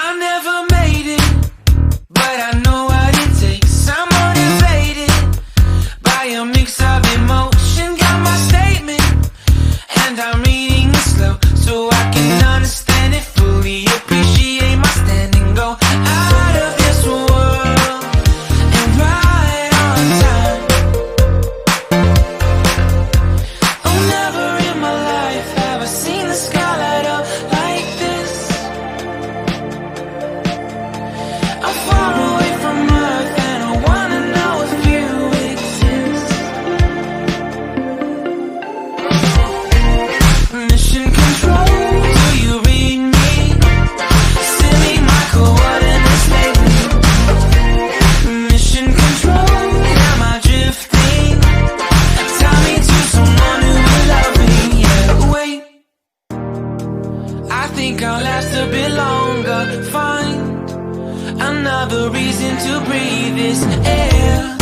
I never made it, but I know what it takes. I'm motivated by a mix of emotion. Got my statement, and I'm reading it slow so I can understand it fully. Appreciate my standing, go out of this world and right on time. Oh, never in my life have I seen the sky light up like this. I'm far away from Earth and I wanna know if you exist. Mission control, do you read me? Send me my coordinates lately. Mission control, am I drifting? Tie me to someone who will love me. Yeah, wait, I think I'll last a bit longer. Find another reason to breathe this air.